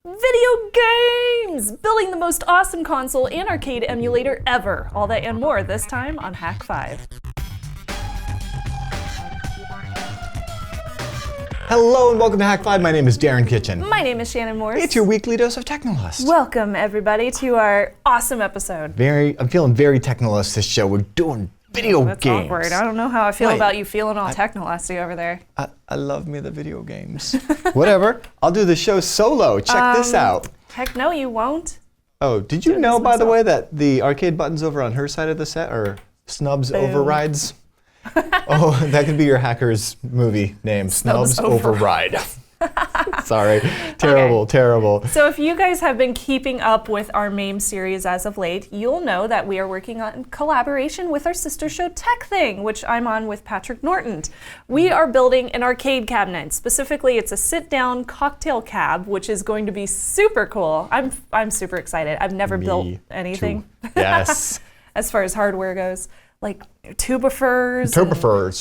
Video games! Building the most awesome console and arcade emulator ever. All that and more this time on Hak5. Hello and welcome to Hak5. My name is Darren Kitchen. My name is Shannon Morse. It's your weekly dose of Technolist. Welcome everybody to our awesome episode. I'm feeling very Technolist this show. We're doing video That's games. Awkward. I don't know how I feel Wait, about you feeling all Technolisty over there. I love me the video games. Whatever. I'll do the show solo. Check this out. Heck no, you won't. Oh, did you know, by the way, that the arcade buttons over on her side of the set are Snubs Boom. Overrides? Oh, that could be your hacker's movie name, Snubs Override. Sorry, terrible, terrible. So if you guys have been keeping up with our MAME series as of late, you'll know that we are working on collaboration with our sister show Tech Thing, which I'm on with Patrick Norton. We are building an arcade cabinet. Specifically, it's a sit-down cocktail cab, which is going to be super cool. I'm super excited. I've never built anything. Yes. As far as hardware goes. Like tubifers,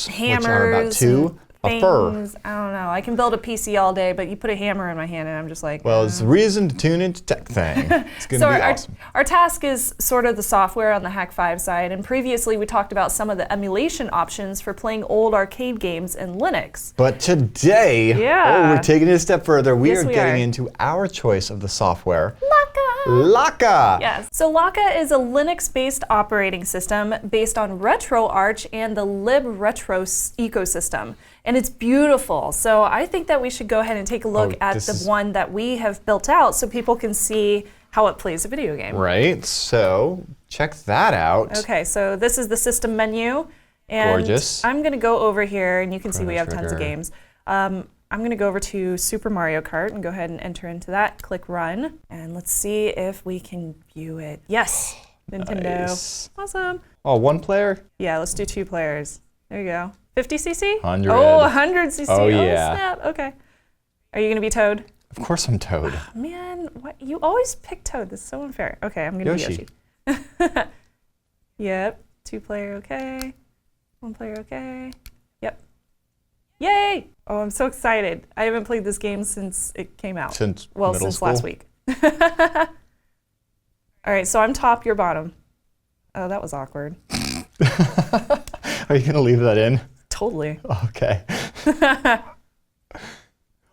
hammers, which are about two a fur. I don't know. I can build a PC all day, but you put a hammer in my hand and I'm just like, well, it's a reason to tune into Tech Thing. It's going to be awesome. Our task is sort of the software on the Hak5 side, and previously we talked about some of the emulation options for playing old arcade games in Linux. But today, we're taking it a step further. We are getting into our choice of the software. Lakka! Yes. So Lakka is a Linux-based operating system based on RetroArch and the libretro ecosystem. And it's beautiful. So I think that we should go ahead and take a look at the one that we have built out so people can see how it plays a video game. Right. So check that out. Okay, so this is the system menu. And gorgeous. I'm going to go over here, and you can see we have tons of games. I'm going to go over to Super Mario Kart and go ahead and enter into that. Click Run, and let's see if we can view it. Yes, Nintendo. Nice. Awesome. Oh, one player? Yeah, let's do 2 players. There you go. 50 cc? 100. Oh, 100 cc. Oh, yeah. Oh, snap. Okay. Are you going to be Toad? Of course I'm Toad. Oh, man, what? You always pick Toad. This is so unfair. Okay, I'm going to be Yoshi. Yep. 2 player, okay. 1 player, okay. Yep. Yay! Oh, I'm so excited. I haven't played this game since it came out. Since last week. All right, so I'm top, you're bottom. Oh, that was awkward. Are you going to leave that in? Totally. Okay.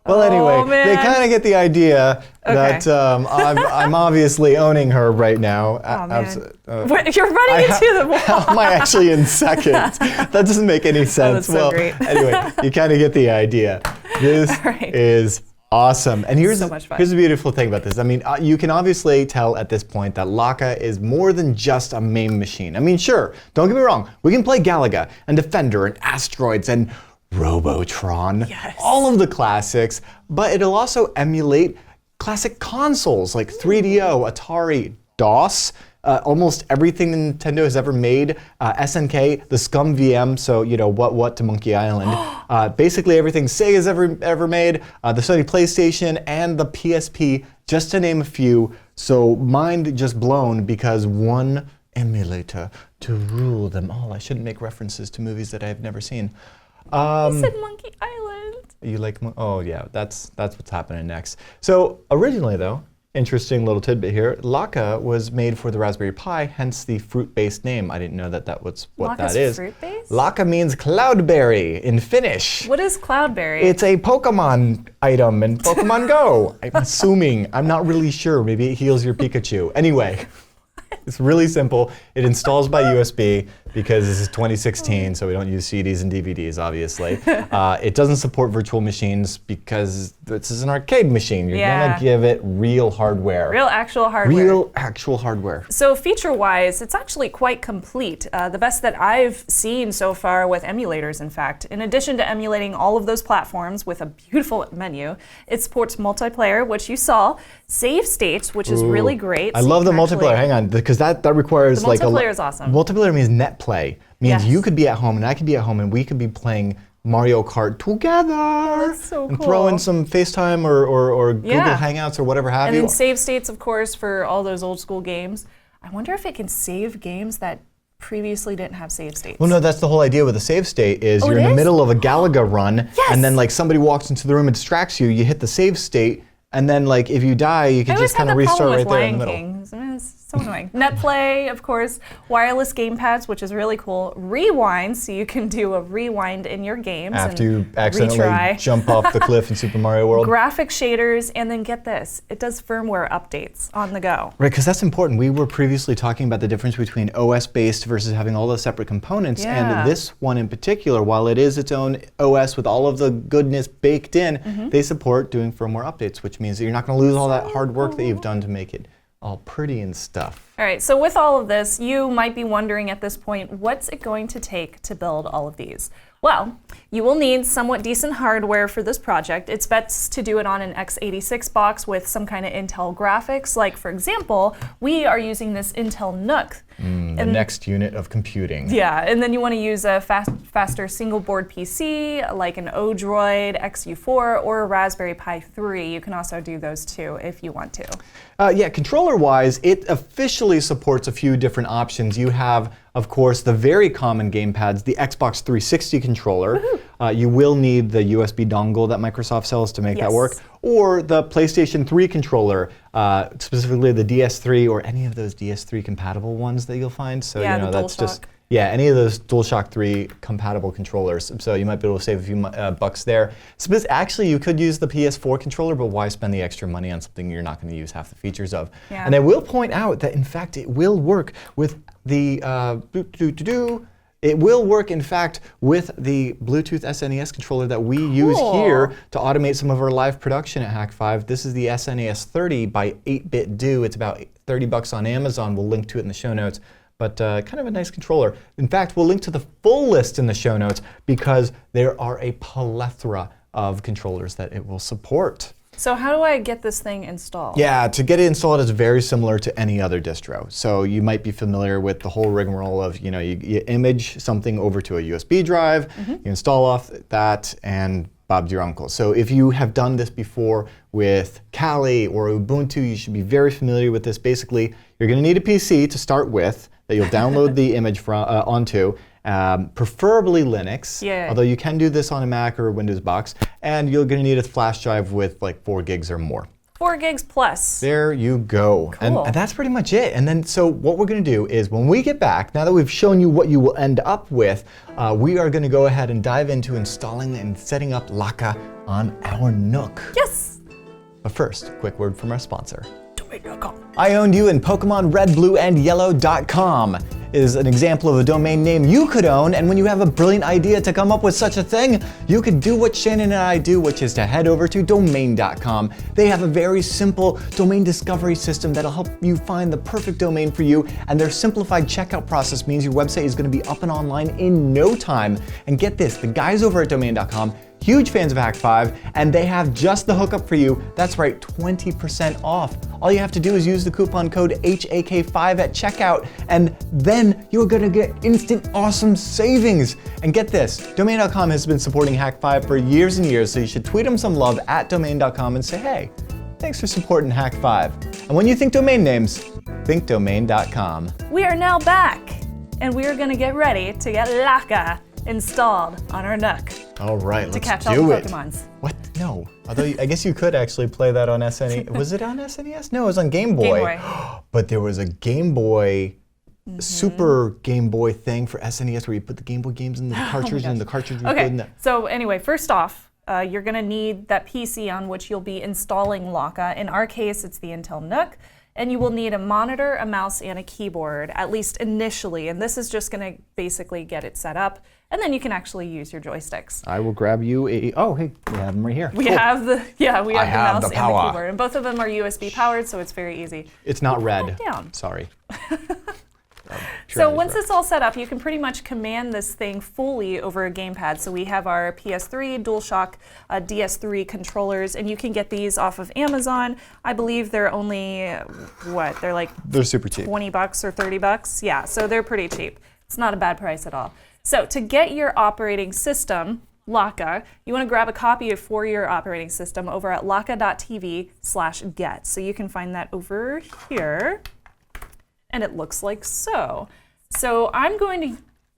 Well, anyway, they kind of get the idea that I'm obviously owning her right now. Oh, man. You're running into the wall. How am I actually in second? That doesn't make any sense. Oh, that's so great. Anyway, you kind of get the idea. This is awesome. And here's the beautiful thing about this. I mean, you can obviously tell at this point that Lakka is more than just a MAME machine. I mean, sure, don't get me wrong. We can play Galaga and Defender and Asteroids and Robotron, all of the classics, but it'll also emulate classic consoles like 3DO, Atari, DOS, almost everything Nintendo has ever made, SNK, the Scum VM, so you know what to Monkey Island, basically everything Sega's ever made, the Sony PlayStation, and the PSP, just to name a few. So mind just blown because one emulator to rule them all. I shouldn't make references to movies that I've never seen. You said Monkey Island. You like? Oh yeah, that's what's happening next. So originally, though, interesting little tidbit here. Lakka was made for the Raspberry Pi, hence the fruit-based name. I didn't know that was what that is. Fruit-based? Lakka means cloudberry in Finnish. What is cloudberry? It's a Pokemon item in Pokemon Go. I'm assuming. I'm not really sure. Maybe it heals your Pikachu. Anyway. It's really simple. It installs by USB because this is 2016, so we don't use CDs and DVDs, obviously. It doesn't support virtual machines because this is an arcade machine. You're gonna give it real hardware. Real actual hardware. Real actual hardware. So feature-wise, it's actually quite complete. The best that I've seen so far with emulators, in fact. In addition to emulating all of those platforms with a beautiful menu, it supports multiplayer, which you saw, save states, which is really great. I love the multiplayer. Hang on, because that requires the multiplayer is awesome. Multiplayer means net play. Means you could be at home and I could be at home and we could be playing Mario Kart together. Oh, that's so and cool. throw in some FaceTime or Google Hangouts or whatever have you. And then save states, of course, for all those old school games. I wonder if it can save games that previously didn't have save states. Well, no, that's the whole idea with a save state is you're in the middle of a Galaga run and then like somebody walks into the room and distracts you, you hit the save state, And then like if you die, you can just kind of restart right there in the middle. It's so annoying. NetPlay, of course, wireless gamepads, which is really cool. Rewind, so you can do a rewind in your games. After you accidentally jump off the cliff in Super Mario World. Graphic shaders, and then get this, it does firmware updates on the go. Right, because that's important. We were previously talking about the difference between OS-based versus having all those separate components. Yeah. And this one in particular, while it is its own OS with all of the goodness baked in, they support doing firmware updates, which means that you're not going to lose all that hard work that you've done to make it all pretty and stuff. All right, so with all of this, you might be wondering at this point, what's it going to take to build all of these? Well, you will need somewhat decent hardware for this project. It's best to do it on an x86 box with some kind of Intel graphics. Like, for example, we are using this Intel NUC. The next unit of computing. Yeah, and then you want to use a faster single board PC, like an Odroid XU4 or a Raspberry Pi 3. You can also do those too if you want to. Yeah, controller-wise, it officially supports a few different options. You have, of course, the very common gamepads, the Xbox 360 controller. You will need the USB dongle that Microsoft sells to make that work, or the PlayStation 3 controller, specifically the DS3 or any of those DS3 compatible ones that you'll find. So yeah, you know, that's DualShock. just any of those DualShock 3 compatible controllers. So you might be able to save a few bucks there. So actually, you could use the PS4 controller, but why spend the extra money on something you're not going to use half the features of? Yeah. And I will point out that, in fact, it will work with the It will work, in fact, with the Bluetooth SNES controller that we use here to automate some of our live production at Hak5. This is the SNES 30 by 8BitDo. It's about $30 on Amazon. We'll link to it in the show notes. But kind of a nice controller. In fact, we'll link to the full list in the show notes because there are a plethora of controllers that it will support. So how do I get this thing installed? Yeah, to get it installed is very similar to any other distro. So you might be familiar with the whole rigmarole of, you image something over to a USB drive, you install off that, and Bob's your uncle. So if you have done this before with Kali or Ubuntu, you should be very familiar with this. Basically, you're going to need a PC to start with that you'll download the image from onto, preferably Linux, although you can do this on a Mac or a Windows box, and you're going to need a flash drive with like 4 gigs or more. 4 gigs plus. There you go. Cool. And that's pretty much it. And then, so what we're going to do is when we get back, now that we've shown you what you will end up with, we are going to go ahead and dive into installing and setting up Lakka on our NUC. Yes. But first, a quick word from our sponsor. Domain.com. I owned you in Pokemon Red, Blue, and Yellow.com is an example of a domain name you could own, and when you have a brilliant idea to come up with such a thing, you could do what Shannon and I do, which is to head over to domain.com. They have a very simple domain discovery system that'll help you find the perfect domain for you, and their simplified checkout process means your website is going to be up and online in no time. And get this, the guys over at domain.com, huge fans of Hak5, and they have just the hookup for you. That's right, 20% off. All you have to do is use the coupon code HAK5 at checkout, and then you're gonna get instant awesome savings. And get this, domain.com has been supporting Hak5 for years and years, so you should tweet them some love at domain.com and say, hey, thanks for supporting Hak5. And when you think domain names, think domain.com. We are now back, and we are gonna get ready to get Lakka installed on our NUC. All right, let's do it. To catch all the Pokemons. What? No. Although I guess you could actually play that on SNES. Was it on SNES? No, it was on Game Boy. Game Boy. But there was a Game Boy, Super Game Boy thing for SNES where you put the Game Boy games in the cartridge and the cartridge was good. Okay, so anyway, first off, you're gonna need that PC on which you'll be installing Lakka. In our case, it's the Intel NUC. And you will need a monitor, a mouse, and a keyboard, at least initially. And this is just gonna basically get it set up. And then you can actually use your joysticks. I will grab you a, oh, hey, we have them right here. We have the, we have the mouse and the power. keyboard. And both of them are USB powered, so it's very easy. It's not red. Down. Sorry. So once it's all set up, you can pretty much command this thing fully over a gamepad. So we have our PS3, DualShock, DS3 controllers, and you can get these off of Amazon. I believe they're only, what, they're super cheap. $20 or $30. Yeah, so they're pretty cheap. It's not a bad price at all. So to get your operating system, Lakka, you want to grab a copy for your operating system over at lakka.tv/get. So you can find that over here. And it looks like so. So I'm going to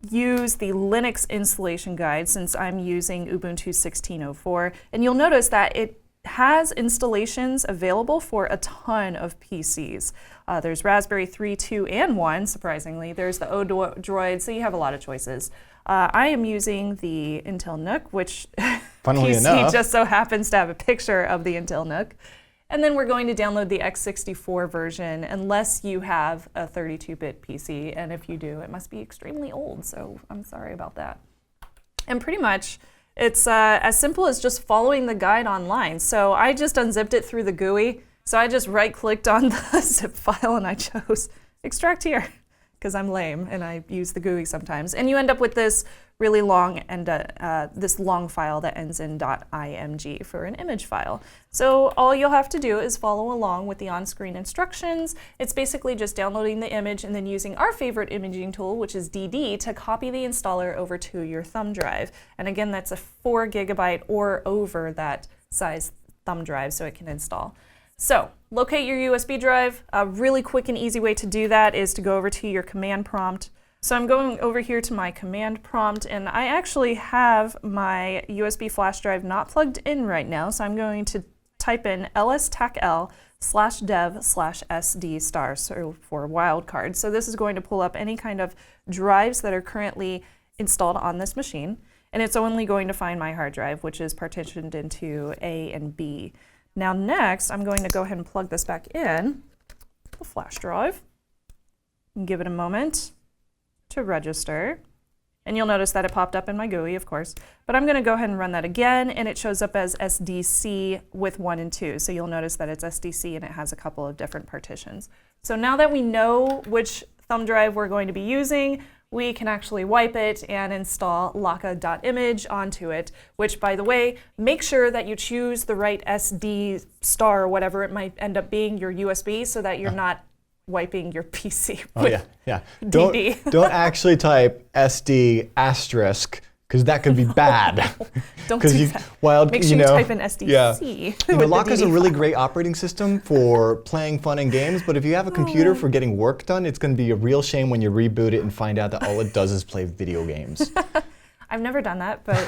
use the Linux installation guide since I'm using Ubuntu 16.04. And you'll notice that it has installations available for a ton of PCs. There's Raspberry 3, 2, and 1, surprisingly. There's the Odroid, so you have a lot of choices. I am using the Intel NUC, which Funnily PC enough, just so happens to have a picture of the Intel NUC. And then we're going to download the x64 version, unless you have a 32-bit PC. And if you do, it must be extremely old, so I'm sorry about that. And pretty much, it's as simple as just following the guide online. So I just unzipped it through the GUI. So I just right-clicked on the zip file and I chose extract here, because I'm lame and I use the GUI sometimes. And you end up with this really long and this long file that ends in .img for an image file. So all you'll have to do is follow along with the on-screen instructions. It's basically just downloading the image and then using our favorite imaging tool, which is DD, to copy the installer over to your thumb drive. And again, that's a 4 GB or over that size thumb drive so it can install. So locate your USB drive. A really quick and easy way to do that is to go over to your command prompt. So I'm going over here to my command prompt, and I actually have my USB flash drive not plugged in right now, so I'm going to type in ls-tacl/dev/sd star, so for wildcard. So this is going to pull up any kind of drives that are currently installed on this machine, and it's only going to find my hard drive, which is partitioned into A and B. Now next, I'm going to go ahead and plug this back in, the flash drive, and give it a moment to register. And you'll notice that it popped up in my GUI, of course. But I'm going to go ahead and run that again, and it shows up as SDC with 1 and 2. So you'll notice that it's SDC and it has a couple of different partitions. So now that we know which thumb drive we're going to be using, we can actually wipe it and install Lakka.image onto it, which, by the way, make sure that you choose the right SD star or whatever it might end up being, your USB, so that you're not wiping your PC with DD. Don't actually type SD asterisk, because that could be bad. Don't do that. Make sure you type in SDC. Yeah. Lakka's a really great operating system for playing fun and games, but if you have a computer for getting work done, it's going to be a real shame when you reboot it and find out that all it does is play video games. I've never done that, but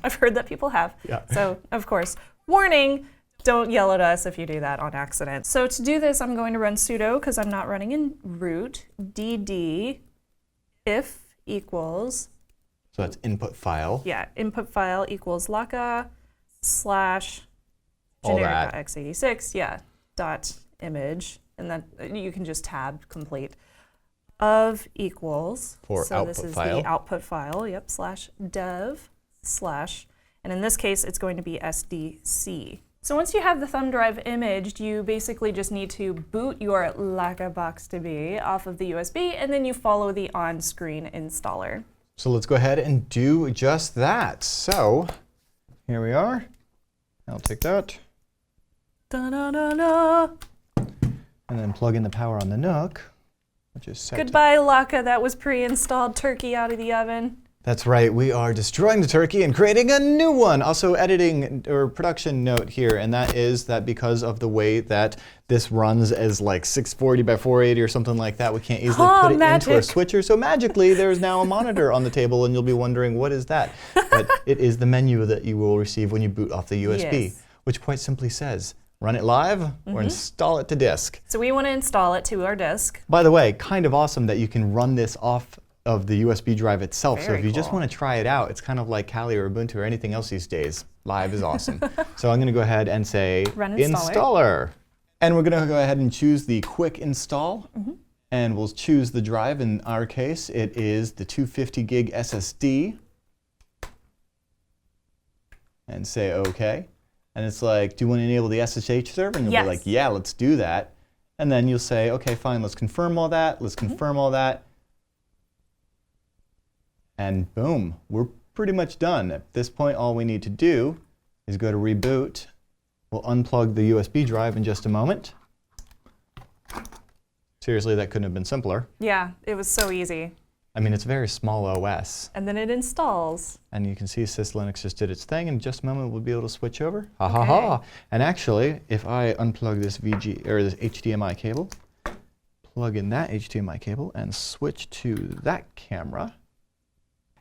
I've heard that people have. Yeah. So, of course, warning, don't yell at us if you do that on accident. So to do this, I'm going to run sudo, because I'm not running in root, dd if equals, so that's input file. Yeah, input file equals Lakka / generic.x86, yeah, .image, and then you can just tab complete. Of equals, for so output this is file. the output file, yep, /dev/ and in this case, it's going to be SDC. So once you have the thumb drive imaged, you basically just need to boot your Lakka box to be off of the USB, and then you follow the on-screen installer. So let's go ahead and do just that. So here we are. I'll take that. Da-da-da-da. And then plug in the power on the NUC, which is set. Goodbye, Lakka. That was pre-installed turkey out of the oven. That's right, we are destroying the turkey and creating a new one. Also editing or production note here, and that is that because of the way that this runs as like 640 by 480 or something like that, we can't easily put it into a switcher. So magically, there's now a monitor on the table, and you'll be wondering, what is that? But it is the menu that you will receive when you boot off the USB, which quite simply says, run it live or install it to disk. So we want to install it to our disk. By the way, kind of awesome that you can run this off of the USB drive itself. Very so if you just cool. want to try it out, it's kind of like Kali or Ubuntu or anything else these days. Live is awesome. So I'm going to go ahead and say Run installer. And we're going to go ahead and choose the quick install. And we'll choose the drive. In our case, it is the 250 gig SSD. And say OK. And it's like, do you want to enable the SSH server? And you'll be like, yeah, let's do that. And then you'll say, OK, fine, let's confirm all that. Let's confirm all that. And boom, we're pretty much done. At this point, all we need to do is go to reboot. We'll unplug the USB drive in just a moment. Seriously, that couldn't have been simpler. Yeah, it was so easy. I mean, it's a very small OS. And then it installs. And you can see SysLinux just did its thing. In just a moment, we'll be able to switch over. Ha ha ha. And actually, if I unplug this this HDMI cable, plug in that HDMI cable, and switch to that camera.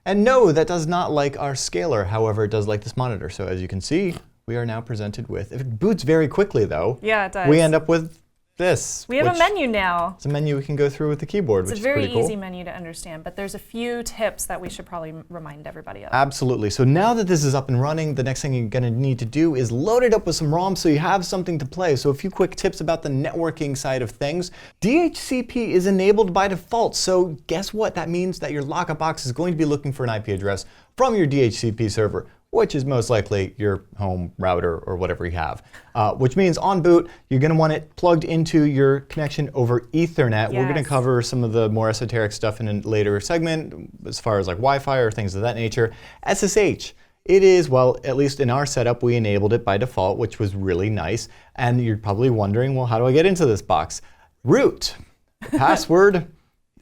And no, that does not like our scaler. However, it does like this monitor. So as you can see, we are now presented with, if it boots very quickly though, yeah, it does. we end up with this. We have a menu now. It's a menu we can go through with the keyboard, which is pretty cool. It's a very easy menu to understand, but there's a few tips that we should probably remind everybody of. Absolutely. So now that this is up and running, the next thing you're going to need to do is load it up with some ROM so you have something to play. So a few quick tips about the networking side of things. DHCP is enabled by default. So guess what? That means that your Lakka box is going to be looking for an IP address from your DHCP server, which is most likely your home router or whatever you have. Which means on boot, you're going to want it plugged into your connection over Ethernet. Yes. We're going to cover some of the more esoteric stuff in a later segment as far as like Wi-Fi or things of that nature. SSH. It is, well, at least in our setup, we enabled it by default, which was really nice. And you're probably wondering, well, how do I get into this box? Root. Password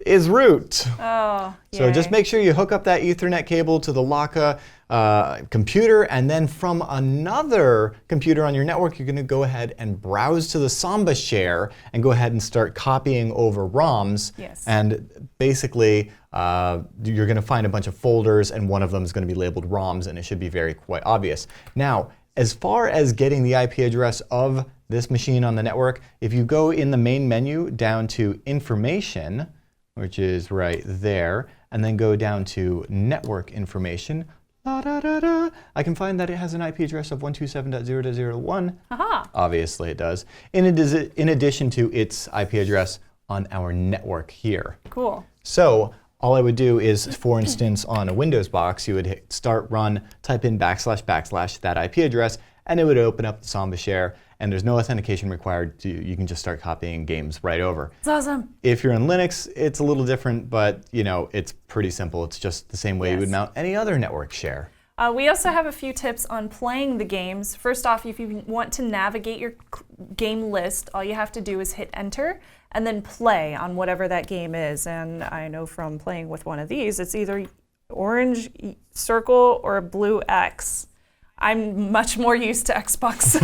is root. Oh, so yay. Just make sure you hook up that Ethernet cable to the Lakka computer, and then from another computer on your network, you're going to go ahead and browse to the Samba share and go ahead and start copying over ROMs. Yes. And basically, you're going to find a bunch of folders, and one of them is going to be labeled ROMs, and it should be quite obvious. Now, as far as getting the IP address of this machine on the network, if you go in the main menu down to Information, which is right there, and then go down to Network Information, I can find that it has an IP address of 127.0.0.1. Obviously it does. In addition to its IP address on our network here. Cool. So all I would do is, for instance, on a Windows box, you would hit Start Run, type in / that IP address, and it would open up the Samba share. And there's no authentication required. You can just start copying games right over. It's awesome. If you're in Linux, it's a little different, but it's pretty simple. It's just the same way you would mount any other network share. We also have a few tips on playing the games. First off, if you want to navigate your game list, all you have to do is hit Enter and then play on whatever that game is. And I know from playing with one of these, it's either orange circle or a blue X. I'm much more used to Xbox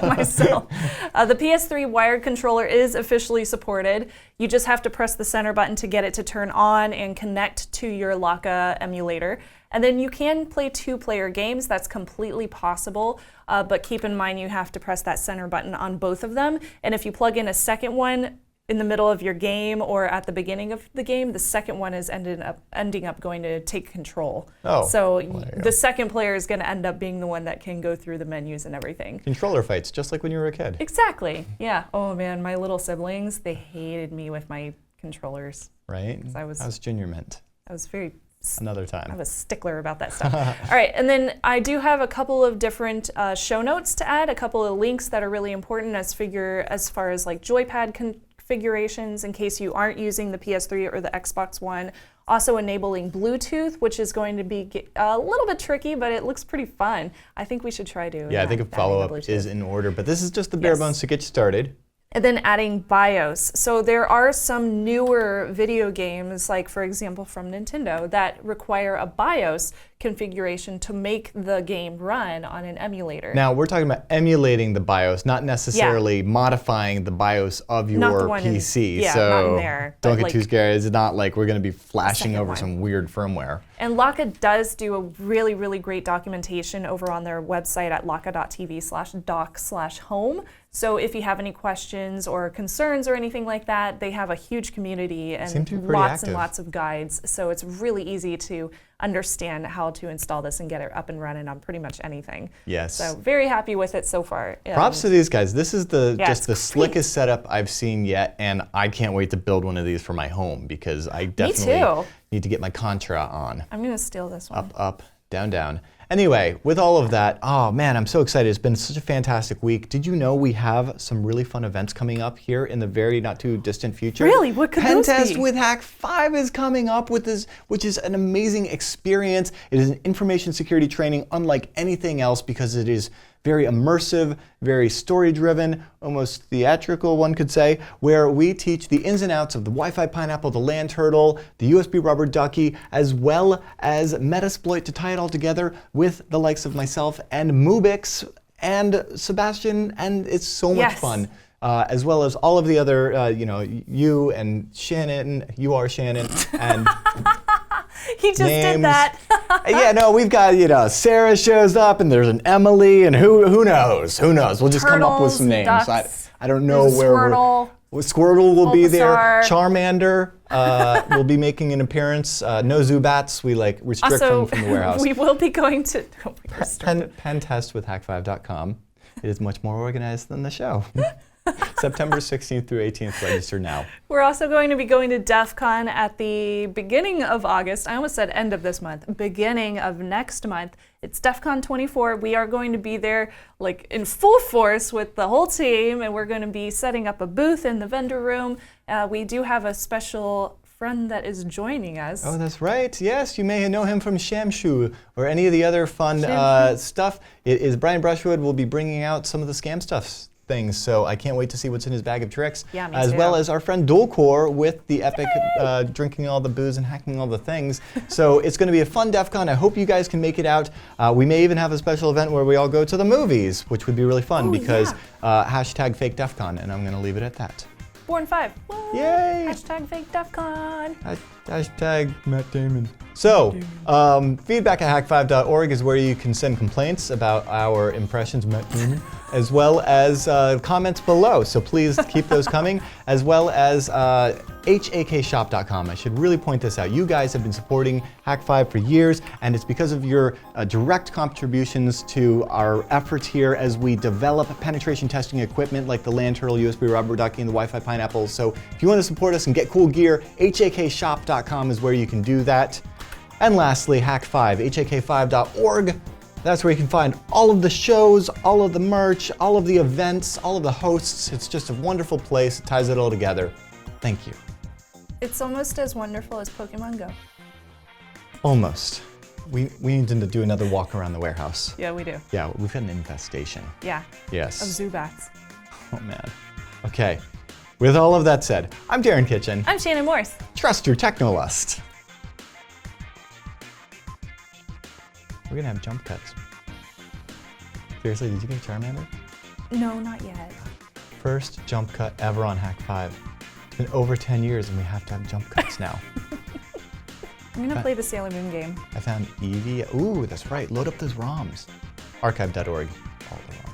myself. The PS3 wired controller is officially supported. You just have to press the center button to get it to turn on and connect to your Lakka emulator. And then you can play 2-player games. That's completely possible. But keep in mind you have to press that center button on both of them. And if you plug in a second one in the middle of your game or at the beginning of the game, the second one is ending up going to take control. Oh, so the second player is going to end up being the one that can go through the menus and everything. Controller fights, just like when you were a kid. Exactly, yeah. Oh man, my little siblings, they hated me with my controllers. Right? How's Junior meant? I was very... Another time. I was a stickler about that stuff. All right, and then I do have a couple of different show notes to add, a couple of links that are really important as far as like joypad configurations in case you aren't using the PS3 or the Xbox One. Also enabling Bluetooth, which is going to be a little bit tricky, but it looks pretty fun. I think we should try doing I think a follow-up is in order, but this is just the bare bones to get you started. And then adding BIOS. So there are some newer video games, like for example from Nintendo, that require a BIOS configuration to make the game run on an emulator. Now we're talking about emulating the BIOS, not necessarily modifying the BIOS of your PC. Not in there. Don't get too scared. It's not like we're going to be flashing over some weird firmware. And Lakka does do a really, really great documentation over on their website at lakka.tv/doc/home. So if you have any questions or concerns or anything like that, they have a huge community and lots and lots of guides. So it's really easy to understand how to install this and get it up and running on pretty much anything. Yes. So very happy with it so far. Props to these guys. This is just the slickest setup I've seen yet, and I can't wait to build one of these for my home because I definitely need to get my Contra on. I'm going to steal this one. Up, up, down, down. Anyway, with all of that, oh man, I'm so excited. It's been such a fantastic week. Did you know we have some really fun events coming up here in the very not too distant future? Really? What could those be? Pentest with Hak5 is coming up with this, which is an amazing experience. It is an information security training unlike anything else because it is very immersive, very story-driven, almost theatrical, one could say, where we teach the ins and outs of the Wi-Fi pineapple, the land turtle, the USB rubber ducky, as well as Metasploit to tie it all together with the likes of myself and Mubix and Sebastian, and it's so much fun. As well as all of the other, you and Shannon, you are Shannon, and He just did that. Yeah, no, we've got, Sarah shows up, and there's an Emily, and who knows? Who knows? We'll just come up with some names. Ducks. I don't know There's where Squirtle. Squirtle will be there. Bulbasaur. Charmander will be making an appearance. No Zubats. We restrict them from the warehouse. We will be going to Pentest with Hak5.com. It is much more organized than the show. September 16th through 18th, register now. We're also going to be going to DEF CON at the beginning of August. I almost said end of this month. Beginning of next month. It's DEF CON 24. We are going to be there in full force with the whole team, and we're going to be setting up a booth in the vendor room. We do have a special friend that is joining us. Oh, that's right. Yes, you may know him from Shamshu or any of the other fun stuff. It is Brian Brushwood will be bringing out some of the scam stuff. Things, so I can't wait to see what's in his bag of tricks. Yeah, me as too. well as our friend Dualcore with the epic drinking all the booze and hacking all the things. So it's going to be a fun DEF CON. I hope you guys can make it out. We may even have a special event where we all go to the movies, which would be really fun because hashtag fake DEF CON, and I'm going to leave it at that. Born 5. What? Yay! Hashtag fake DEF CON. Hashtag Matt Damon. So, feedback at hak5.org is where you can send complaints about our impressions, Matt Damon, as well as comments below. So please keep those coming, as well as hakshop.com. I should really point this out. You guys have been supporting Hak5 for years, and it's because of your direct contributions to our efforts here as we develop penetration testing equipment like the Land Turtle, USB rubber ducky, and the Wi-Fi pineapple. So if you want to support us and get cool gear, hakshop.com is where you can do that. And lastly, Hak5, hak5.org. That's where you can find all of the shows, all of the merch, all of the events, all of the hosts. It's just a wonderful place. It ties it all together. Thank you. It's almost as wonderful as Pokemon Go. Almost. We need to do another walk around the warehouse. Yeah, we do. Yeah, we've had an infestation. Yeah. Yes. Of Zubats. Oh, man. Okay. With all of that said, I'm Darren Kitchen. I'm Shannon Morse. Trust your technolust. We're gonna have jump cuts. Seriously, did you get Charmander? No, not yet. First jump cut ever on Hak5. It's been over 10 years and we have to have jump cuts now. I'm gonna play the Sailor Moon game. I found Eevee. Ooh, that's right. Load up those ROMs. Archive.org. All the ROMs.